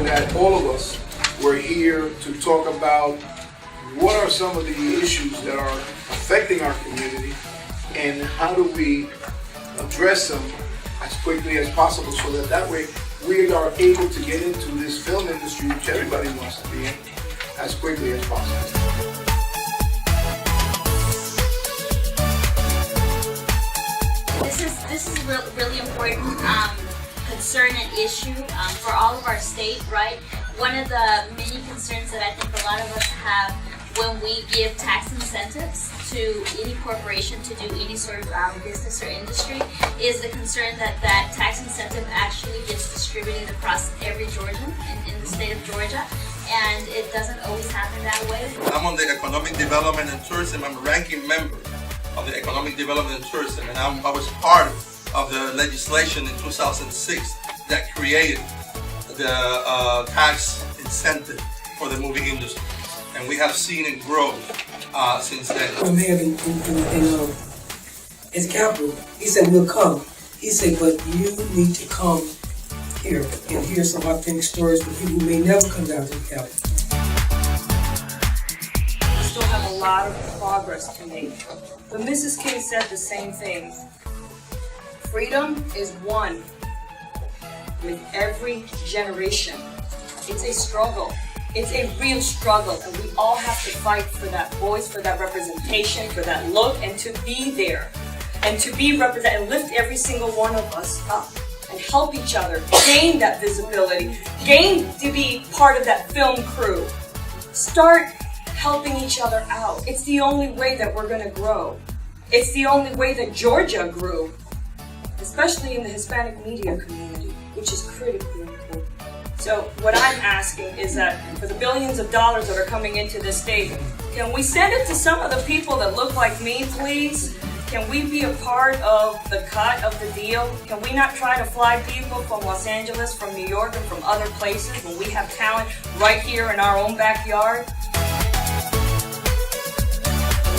that all of us were here to talk about what are some of the issues that are affecting our community and how do we address them as quickly as possible so that way we are able to get into this film industry, which everybody wants to be in, as quickly as possible. This is really important concern and issue for all of our state, right? One of the many concerns that I think a lot of us have when we give tax incentives to any corporation to do any sort of business or industry is the concern that that tax incentive actually gets distributed across every Georgian in the state of Georgia, and it doesn't always happen that way. I'm on the Economic Development and Tourism. I'm a ranking member of the Economic Development and Tourism, and I was part of the legislation in 2006 that created the tax incentive for the movie industry. And we have seen it grow since then. From here in the capital, he said, we'll come. He said, but you need to come here and hear some authentic stories from people who may never come down to the capital. We still have a lot of progress to make. But Mrs. King said the same thing. Freedom is won with every generation. It's a struggle. It's a real struggle, and we all have to fight for that voice, for that representation, for that look, and to be there, and to be represented, and lift every single one of us up, and help each other gain that visibility, gain to be part of that film crew. Start helping each other out. It's the only way that we're going to grow. It's the only way that Georgia grew, especially in the Hispanic media community, which is critically important. So what I'm asking is that for the billions of dollars that are coming into this state, can we send it to some of the people that look like me, please? Can we be a part of the cut of the deal? Can we not try to fly people from Los Angeles, from New York, and from other places when we have talent right here in our own backyard?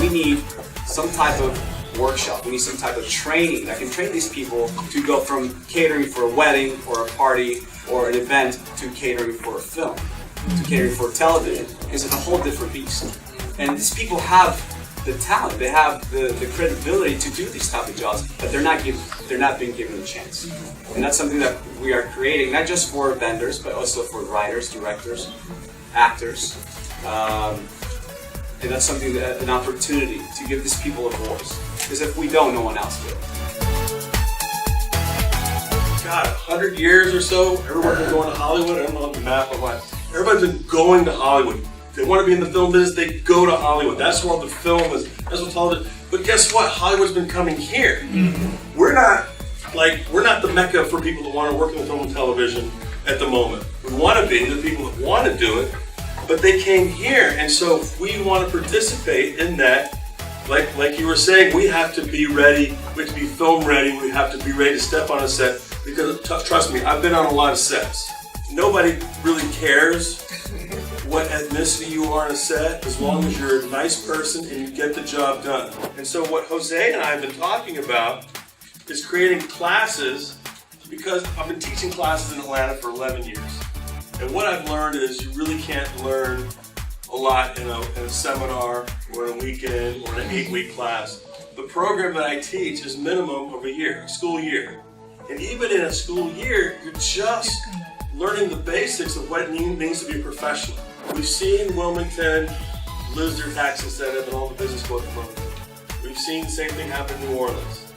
We need some type of workshop. We need some type of training that can train these people to go from catering for a wedding or a party or an event to catering for a film, to catering for television. It's a whole different beast. And these people have the talent, they have the credibility to do these type of jobs, but they're not being given a chance. And that's something that we are creating, not just for vendors, but also for writers, directors, actors. And that's something that an opportunity to give these people a voice. Because if we don't, no one else will. God, 100 years or so, everyone's been going to Hollywood. I don't know the map of what. Everybody's been going to Hollywood. They want to be in the film business, they go to Hollywood. That's where all the film is, that's what television. But guess what? Hollywood's been coming here. Mm-hmm. We're not the mecca for people that want to work in film and television at the moment. We want to be the people that want to do it, but they came here. And so if we want to participate in that, like you were saying, we have to be ready, we have to be film ready, we have to be ready to step on a set. Because trust me, I've been on a lot of sets. Nobody really cares what ethnicity you are on a set, as long as you're a nice person and you get the job done. And so what Jose and I have been talking about is creating classes, because I've been teaching classes in Atlanta for 11 years. And what I've learned is you really can't learn a lot in a seminar or in a weekend or in an 8-week class. The program that I teach is minimum of a year, a school year. And even in a school year, you're just learning the basics of what it means to be a professional. We've seen Wilmington lose their tax incentive and all the business go to Wilmington. We've seen the same thing happen in New Orleans.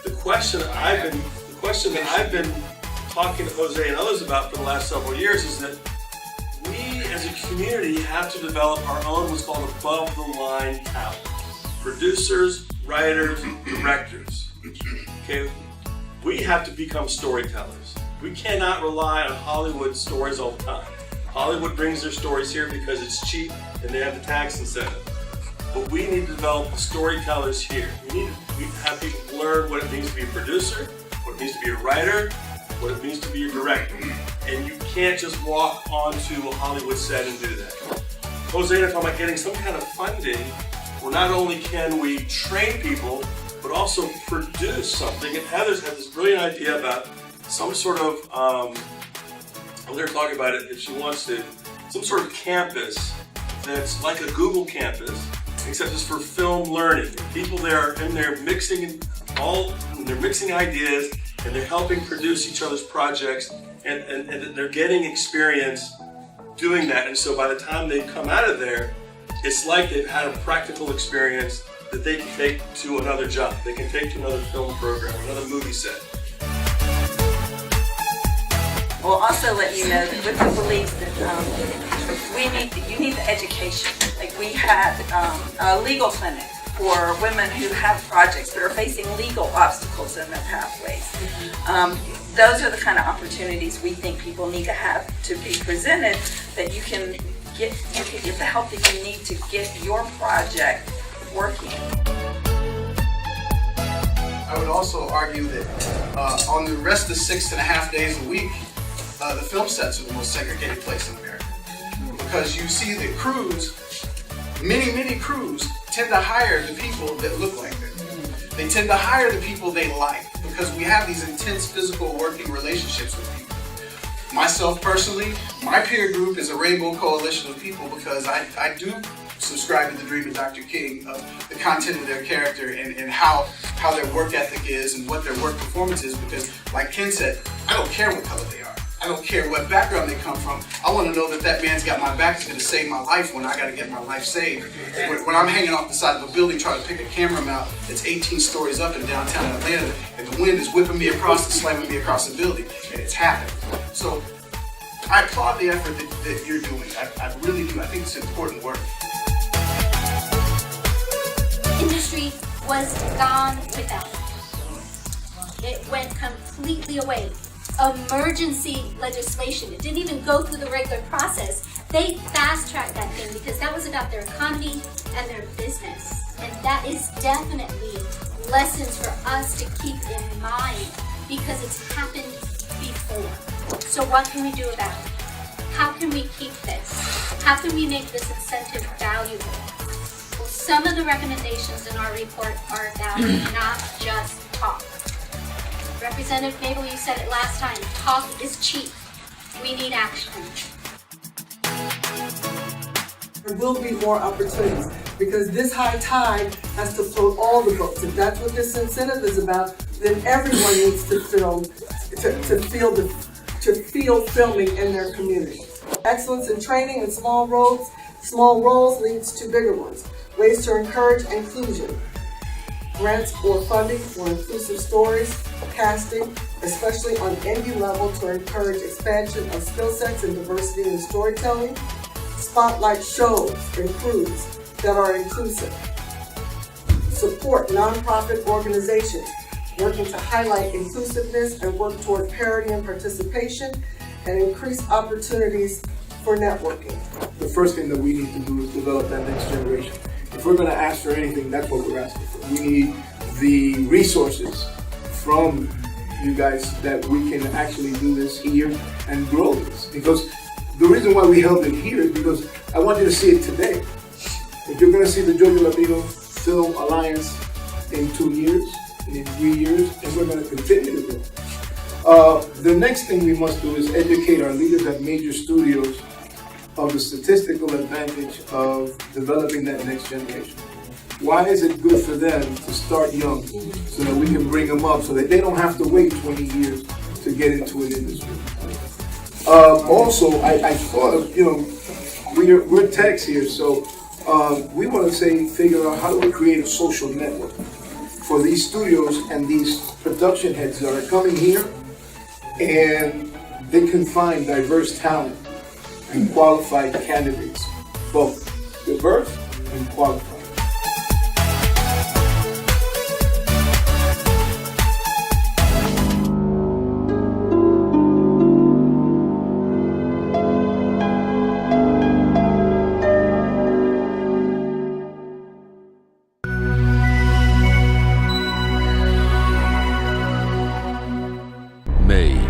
The question that I've been talking to Jose and others about for the last several years is that we as a community have to develop our own what's called above the line talent. Producers, writers, directors. Okay? We have to become storytellers. We cannot rely on Hollywood stories all the time. Hollywood brings their stories here because it's cheap and they have the tax incentive. But we need to develop storytellers here. We have people learn what it means to be a producer, what it means to be a writer, what it means to be a director. And you can't just walk onto a Hollywood set and do that. Jose and I are talking about getting some kind of funding where not only can we train people, but also produce something. And Heather's had this brilliant idea about some sort of I was there talking about it, if she wants to, some sort of campus that's like a Google campus, except it's for film learning. People there and they're mixing ideas and they're helping produce each other's projects and they're getting experience doing that. And so by the time they come out of there, it's like they've had a practical experience that they can take to another job. They can take to another film program, another movie set. We'll also let you know that with the belief that you need the education. Like we had a legal clinic for women who have projects that are facing legal obstacles in their pathways. Those are the kind of opportunities we think people need to have to be presented, that you can get the help that you need to get your project working. I would also argue that on the rest of the 6.5 days a week, the film sets are the most segregated place in America. Because you see the crews, many crews tend to hire the people that look like them. They tend to hire the people they like because we have these intense physical working relationships with people. Myself personally, my peer group is a rainbow coalition of people because I do subscribe to the dream of Dr. King of the content of their character and how their work ethic is and what their work performance is, because like Ken said, I don't care what color they are. I don't care what background they come from. I want to know that that man's got my back, is going to save my life when I got to get my life saved. When I'm hanging off the side of a building trying to pick a camera mount that's 18 stories up in downtown Atlanta, and the wind is whipping me across and slamming me across the building, and it's happening. So I applaud the effort that you're doing. I really do. I think it's important work. Industry was gone without it. It went completely away. Emergency legislation. It didn't even go through the regular process. They fast-tracked that thing because that was about their economy and their business. And that is definitely lessons for us to keep in mind because it's happened before. So what can we do about it? How can we keep this? How can we make this incentive valuable? Well, some of the recommendations in our report are about not just talk. Representative Mabel, you said it last time, talk is cheap. We need action. There will be more opportunities because this high tide has to float all the boats. If that's what this incentive is about, then everyone needs to feel filming in their community. Excellence in training and small roles leads to bigger ones. Ways to encourage inclusion. Grants or funding for inclusive stories, casting, especially on indie level to encourage expansion of skill sets and diversity in storytelling. Spotlight shows and crews that are inclusive. Support nonprofit organizations working to highlight inclusiveness and work toward parity and participation, and increase opportunities for networking. The first thing that we need to do is develop that next generation. If we're going to ask for anything, that's what we're asking for. We need the resources from you guys that we can actually do this here and grow this. Because the reason why we held it here is because I want you to see it today. If you're going to see the Georgia Latino Film Alliance in 2 years, and in 3 years, and we're going to continue to grow. The next thing we must do is educate our leaders at major studios of the statistical advantage of developing that next generation. Why is it good for them to start young so that we can bring them up so that they don't have to wait 20 years to get into an industry? Also, I thought of, we're techs here, so we want to figure out how do we create a social network for these studios and these production heads that are coming here, and they can find diverse talent and qualified candidates, both diverse and qualified. May